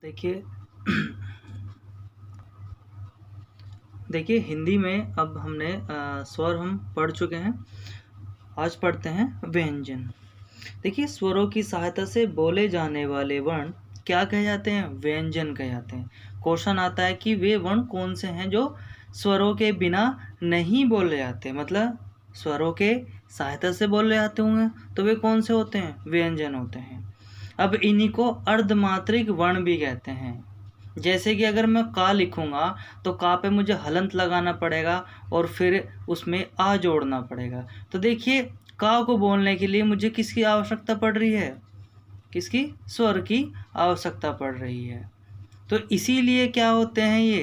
देखिए देखिए हिंदी में अब हमने स्वर हम पढ़ चुके हैं। आज पढ़ते हैं व्यंजन। देखिए स्वरों की सहायता से बोले जाने वाले वर्ण क्या कहे जाते हैं? व्यंजन कहे जाते हैं। क्वेश्चन आता है कि वे वर्ण कौन से हैं जो स्वरों के बिना नहीं बोले जाते, मतलब स्वरों के सहायता से बोले जाते होंगे तो वे कौन से होते हैं? व्यंजन होते हैं। अब इन्हीं को अर्धमात्रिक वर्ण भी कहते हैं। जैसे कि अगर मैं का लिखूंगा तो का पे मुझे हलंत लगाना पड़ेगा और फिर उसमें आ जोड़ना पड़ेगा। तो देखिए का को बोलने के लिए मुझे किसकी आवश्यकता पड़ रही है? किसकी? स्वर की आवश्यकता पड़ रही है। तो इसीलिए क्या होते हैं ये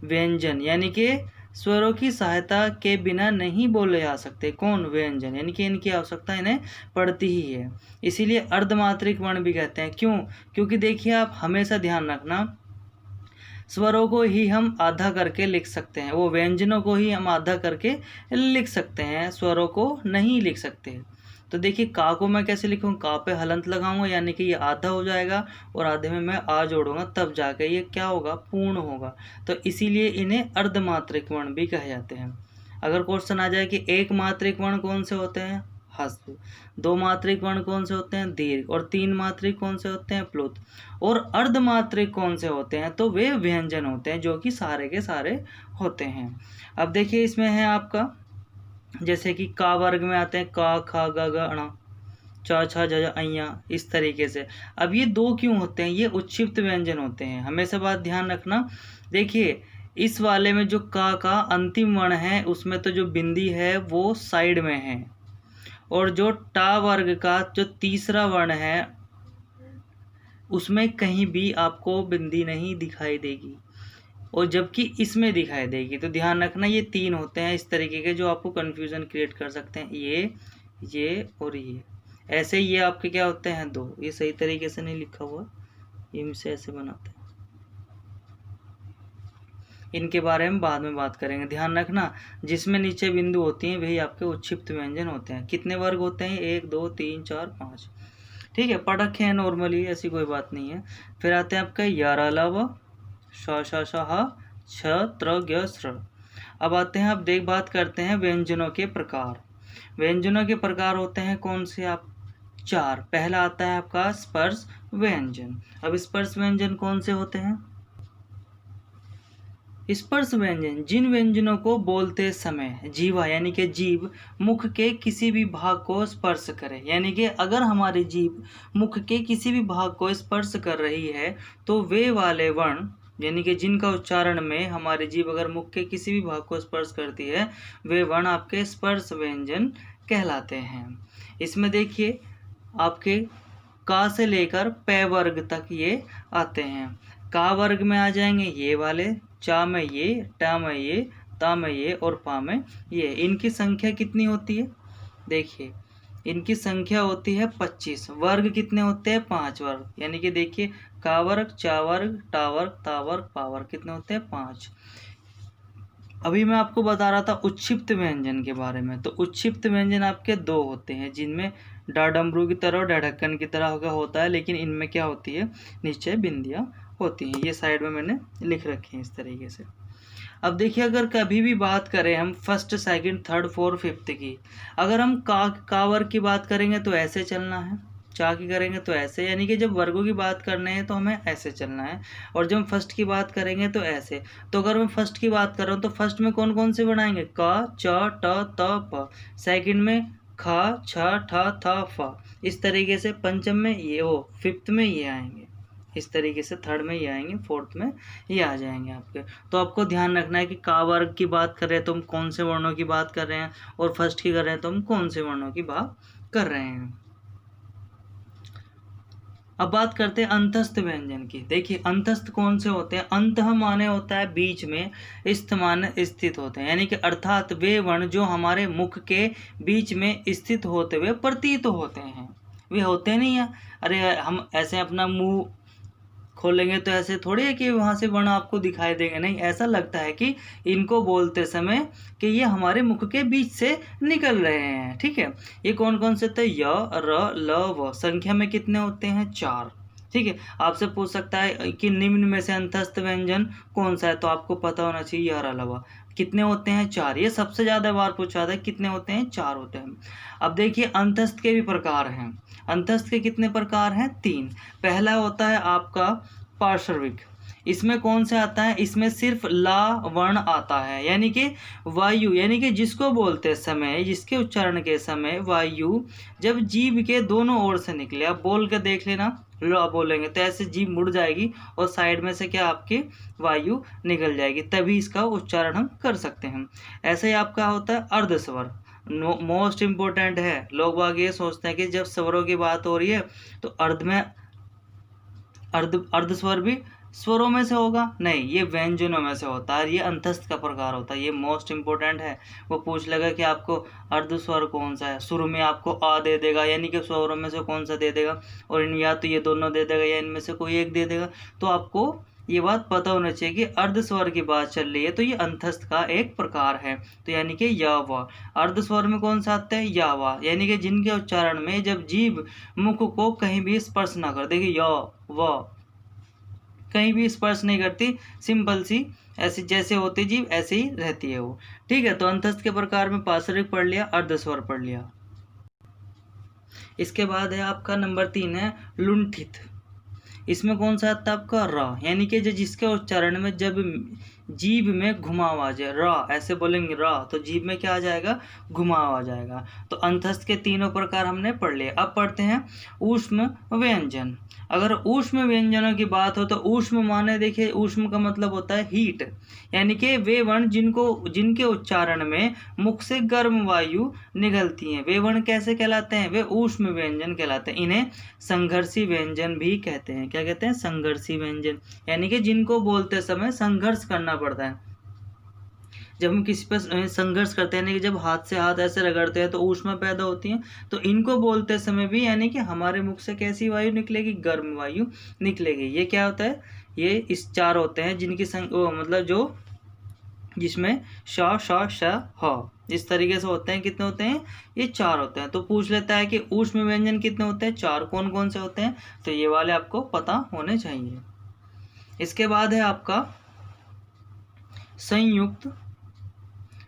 व्यंजन, यानी कि स्वरों की सहायता के बिना नहीं बोले जा सकते। कौन? व्यंजन, यानी कि इनकी आवश्यकता इन्हें पड़ती ही है। इसीलिए अर्धमात्रिक वर्ण भी कहते हैं। क्यों? क्योंकि देखिए आप हमेशा ध्यान रखना, स्वरों को ही हम आधा करके लिख सकते हैं, वो व्यंजनों को ही हम आधा करके लिख सकते हैं, स्वरों को नहीं लिख सकते। तो देखिए का को मैं कैसे लिखूँ? का पे हलंत लगाऊंगा, यानी कि ये आधा हो जाएगा और आधे में मैं आ जोड़ूंगा, तब जाके ये क्या होगा? पूर्ण होगा। तो इसीलिए इन्हें अर्धमात्रिक वर्ण भी कहे जाते हैं। अगर क्वेश्चन आ जाए कि एक मात्रिक वर्ण कौन से होते हैं? हस्व। दो मात्रिक वर्ण कौन से होते हैं? दीर्घ। और तीन मात्रिक कौन से होते हैं? प्लुत। और अर्धमात्रिक कौन से होते हैं? तो वे व्यंजन होते हैं, जो कि सारे के सारे होते हैं। अब देखिए इसमें है आपका, जैसे कि का वर्ग में आते हैं का, खा, गा, ग, अणा, चा, छा, जा, अइया, इस तरीके से। अब ये दो क्यों होते हैं? ये उच्छिप्त व्यंजन होते हैं। हमेशा बात ध्यान रखना। देखिए इस वाले में जो का अंतिम वर्ण है उसमें तो जो बिंदी है वो साइड में है, और जो टा वर्ग का जो तीसरा वर्ण है उसमें कहीं भी आपको बिंदी नहीं दिखाई देगी, और जबकि इसमें दिखाई देगी। तो ध्यान रखना ये तीन होते हैं इस तरीके के जो आपको कंफ्यूजन क्रिएट कर सकते हैं। ये और ये ऐसे, ये आपके क्या होते हैं? दो। ये सही तरीके से नहीं लिखा हुआ, ये से ऐसे बनाते हैं। इनके बारे में बाद में बात करेंगे। ध्यान रखना जिसमें नीचे बिंदु होती हैं वही आपके उच्छिप्त व्यंजन होते हैं। कितने वर्ग होते हैं? 1 2 3 4 5। ठीक है, पढ़ रखे हैं नॉर्मली, ऐसी कोई बात नहीं है। फिर आते हैं आपका यारा लावा, श श श ह, छ त्र ज्ञ स्र। अब आते हैं, अब बात करते हैं व्यंजनों के प्रकार। व्यंजनों के प्रकार होते हैं कौन से? आप 4। पहला आता है आपका स्पर्श व्यंजन। अब स्पर्श व्यंजन कौन से होते हैं? स्पर्श व्यंजन जिन व्यंजनों को बोलते समय जीवा, यानी कि जीभ, मुख के किसी भी भाग को स्पर्श करे, यानी कि अगर हमारी जीभ मुख के किसी भी भाग को स्पर्श कर रही है तो वे वाले वर्ण, यानी कि जिनका उच्चारण में हमारी जीभ अगर मुख के किसी भी भाग को स्पर्श करती है, वे वर्ण आपके स्पर्श व्यंजन कहलाते हैं। इसमें देखिए आपके का से लेकर पै वर्ग तक ये आते हैं। का वर्ग में आ जाएंगे ये वाले, चा में ये, टा में ये, ता में ये और पा में ये। इनकी संख्या कितनी होती है? देखिए इनकी संख्या होती है 25। वर्ग कितने होते हैं? 5 वर्ग। यानी कि देखिए का वर्ग, चा वर्ग, टा वर्ग, ता वर्ग, पा वर्ग कितने होते हैं? 5। अभी मैं आपको बता रहा था उच्छिप्त व्यंजन के बारे में। तो उच्छिप्त व्यंजन आपके 2 होते हैं, जिनमें डाडमरू की तरह और ढक्कन की तरह का होता है, लेकिन इनमें क्या होती है? नीचे बिंदियां होती हैं। ये साइड में मैंने लिख रखी हैं इस तरीके से। अब देखिए अगर कभी भी बात करें हम first, second, third, fourth, fifth की, अगर हम का वर्ग की बात करेंगे तो ऐसे चलना है, चा की करेंगे तो ऐसे, यानी कि जब वर्गों की बात करने हैं तो हमें ऐसे चलना है, और जब फर्स्ट की बात करेंगे तो ऐसे। तो अगर मैं फर्स्ट की बात कर रहा हूँ तो फर्स्ट में कौन कौन से बनाएंगे? का, च, ट, त, प। सेकंड में खा, छ, ठ, थ, फ। इस तरीके से पंचम में ये, वो फिफ्थ में ये आएंगे, इस तरीके से थर्ड में ये आएंगे, फोर्थ में ये आ जाएंगे आपके। तो आपको ध्यान रखना है कि का वर्ग की बात कर रहे हैं तो हम कौन से वर्णों की बात कर रहे हैं, और फर्स्ट की कर रहे हैं तो हम कौन से वर्णों की बात कर रहे हैं। अब बात करते हैं अंतस्थ व्यंजन की। देखिए अंतस्थ कौन से होते हैं? अंत माने होता है बीच में, स्थ माने स्थित होते हैं, यानी कि अर्थात वे वर्ण जो हमारे मुख के बीच में स्थित होते हुए प्रतीत होते हैं। वे होते नहीं है, अरे हम ऐसे अपना मुंह खोलेंगे तो ऐसे थोड़ी है कि वहाँ से वर्ण आपको दिखाई देंगे, नहीं, ऐसा लगता है कि इनको बोलते समय कि ये हमारे मुख के बीच से निकल रहे हैं। ठीक है, ये कौन कौन से थे? य, र, ल, व। संख्या में कितने होते हैं? 4। ठीक है, आपसे पूछ सकता है कि निम्न में से अंतस्थ व्यंजन कौन सा है, तो आपको पता होना चाहिए यार अलावा। कितने होते हैं? 4। ये सबसे ज्यादा बार पूछा था, कितने होते हैं? 4 होते हैं। अब देखिए अंतस्थ के भी प्रकार हैं। अंतस्थ के कितने प्रकार हैं? 3। पहला होता है आपका पार्श्विक। इसमें कौन से आता है? इसमें सिर्फ ला वर्ण आता है, यानी कि वायु, यानी कि जिसको बोलते समय, जिसके उच्चारण के समय वायु जब जीभ के दोनों ओर से निकले। आप बोल के देख लेना, ला बोलेंगे तो ऐसे जीभ मुड़ जाएगी और साइड में से क्या आपकी वायु निकल जाएगी, तभी इसका उच्चारण हम कर सकते हैं। ऐसे ही आपका होता है अर्धस्वर। मोस्ट इंपोर्टेंट है। लोग बाग ये सोचते हैं कि जब स्वरों की बात हो रही है तो अर्ध में अर्धस्वर भी स्वरों में से होगा, नहीं, ये व्यंजनों में से होता है। ये अंतस्थ का प्रकार होता है, ये मोस्ट इंपोर्टेंट है। वो पूछ लेगा कि आपको अर्धस्वर कौन सा है, शुरू में आपको आ दे देगा, यानी कि स्वरों में से कौन सा दे देगा, और या तो ये दोनों दे देगा या इनमें से कोई एक दे देगा। तो आपको ये बात पता होना चाहिए कि अर्धस्वर की बात चल रही है तो ये अंतस्थ का एक प्रकार है। तो यानी कि या वा। अर्धस्वर में कौन सा आता है? या वा, यानी कि जिनके उच्चारण में जब जीभ मुख को कहीं भी स्पर्श ना कर। देखिए या वा कहीं भी स्पर्श नहीं करती, सिंपल सी ऐसी जैसे होती जीभ ऐसे ही रहती है वो। ठीक है, तो अंतस्थ के प्रकार में पार्श्विक पढ़ लिया, अर्धस्वर पढ़ लिया। इसके बाद है आपका नंबर 3 है लुंठित। इसमें कौन सा आता है आपका? र, यानी कि जिसके उच्चारण में जब जीभ में घुमाव आ जाए, र ऐसे बोलेंगे र, तो जीभ में क्या आ जाएगा? घुमाव आ जाएगा। तो अंतस्थ के तीनों प्रकार हमने पढ़ लिए। अब पढ़ते हैं ऊष्म व्यंजन। अगर ऊष्म व्यंजनों की बात हो तो ऊष्म माने, देखिए ऊष्म का मतलब होता है हीट, यानी कि वे वर्ण जिनके उच्चारण में मुख से गर्म वायु निकलती हैं, वे वर्ण कैसे कहलाते हैं? वे ऊष्म व्यंजन कहलाते हैं। इन्हें संघर्षी व्यंजन भी कहते हैं। क्या कहते हैं? संघर्षी व्यंजन, यानी कि जिनको बोलते समय संघर्ष करना पड़ता है। जब हम किसी पर संघर्ष करते हैं, यानी कि जब हाथ से हाथ ऐसे रगड़ते हैं तो ऊष्मा पैदा होती है। तो इनको बोलते समय भी यानी कि हमारे मुख से कैसी वायु निकलेगी? गर्म वायु निकलेगी। ये क्या होता है? ये इस 4 होते हैं जिनकी मतलब जो जिसमें श श श ह इस तरीके से होते हैं। कितने होते हैं? ये 4 होते हैं। तो पूछ लेता है कि ऊष्म व्यंजन कितने होते हैं? 4। कौन कौन से होते हैं? तो ये वाले आपको पता होने चाहिए। इसके बाद है आपका संयुक्त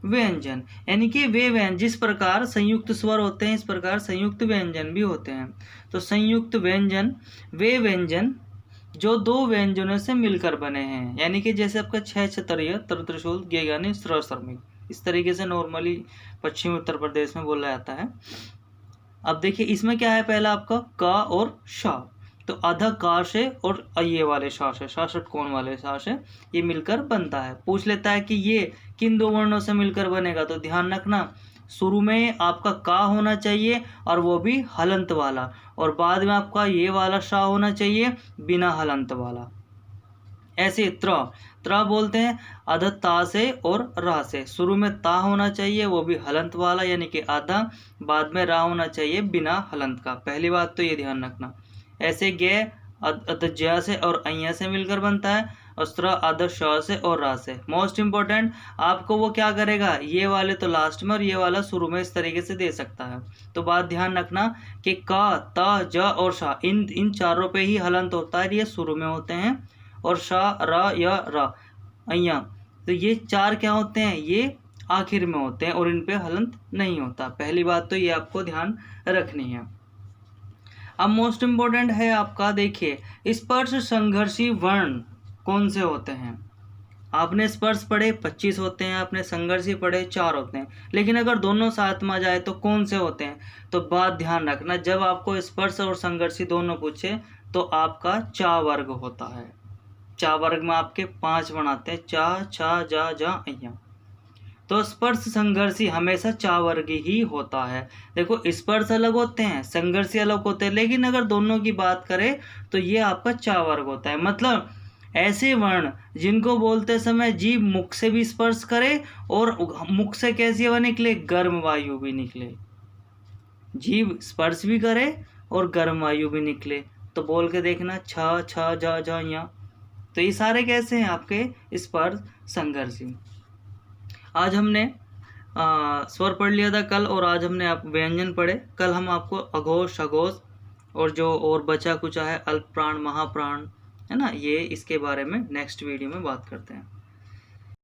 व्यंजन, यानी कि वे व्यंजन जिस प्रकार संयुक्त स्वर होते हैं इस प्रकार संयुक्त व्यंजन भी होते हैं। तो संयुक्त व्यंजन वे व्यंजन जो 2 व्यंजनों से मिलकर बने हैं, यानी कि जैसे आपका छ छतरिय तर त्रिशूल गे यानी स्र श्रमिक, इस तरीके से नॉर्मली पश्चिमी उत्तर प्रदेश में बोला जाता है। अब देखिए इसमें क्या है? पहला आपका का और शा, तो आधा का से और ये वाले शा से, शा षटकोण वाले शा से ये मिलकर बनता है। पूछ लेता है कि ये किन 2 वर्णों से मिलकर बनेगा, तो ध्यान रखना शुरू में आपका का होना चाहिए और वो भी हलंत वाला, और बाद में आपका ये वाला शा होना चाहिए बिना हलंत वाला। ऐसे त्र बोलते हैं आधा ता से और रा से। शुरू में ता होना चाहिए वो भी हलंत वाला यानी कि आधा, बाद में रा होना चाहिए बिना हलंत का। पहली बात तो ये ध्यान रखना। ऐसे गे ज्या से और अय्या से मिलकर बनता है, अस्त्र आदर श से और रा से। मोस्ट इंपॉर्टेंट आपको वो क्या करेगा, ये वाले तो लास्ट में और ये वाला शुरू में इस तरीके से दे सकता है। तो बात ध्यान रखना कि का, त, ज और शा इन चारों पे ही हलंत होता है, ये शुरू में होते हैं, और शा, र, य, र, अय्या, तो ये 4 क्या होते हैं, ये आखिर में होते हैं और इन पे हलंत नहीं होता। पहली बात तो ये आपको ध्यान रखनी है। अब मोस्ट इम्पोर्टेंट है आपका, देखिए स्पर्श संघर्षी वर्ण कौन से होते हैं। आपने स्पर्श पढ़े 25 होते हैं, आपने संघर्षी पढ़े 4 होते हैं, लेकिन अगर दोनों साथ में आ जाए तो कौन से होते हैं। तो बात ध्यान रखना, जब आपको स्पर्श और संघर्षी दोनों पूछे तो आपका चा वर्ग होता है। चा वर्ग में आपके 5 वर्ण आते हैं, चा, छा, जा, जा, अय्या। तो स्पर्श संघर्षी हमेशा चा वर्ग ही होता है। देखो स्पर्श अलग होते हैं, संघर्षी अलग होते हैं, लेकिन अगर दोनों की बात करें तो ये आपका चा वर्ग होता है। मतलब ऐसे वर्ण जिनको बोलते समय जीभ मुख से भी स्पर्श करे और मुख से कैसी हवा निकले, गर्म वायु भी निकले। जीभ स्पर्श भी करे और गर्म वायु भी निकले। तो बोल के देखना, छ, छ, जा, जा, या। तो ये सारे कैसे हैं आपके स्पर्श संघर्षी। आज हमने स्वर पढ़ लिया था कल, और आज हमने आप व्यंजन पढ़े। कल हम आपको अघोष, अघोष और जो और बचा कुचा है अल्प प्राण, महाप्राण, है ना, ये इसके बारे में नेक्स्ट वीडियो में बात करते हैं।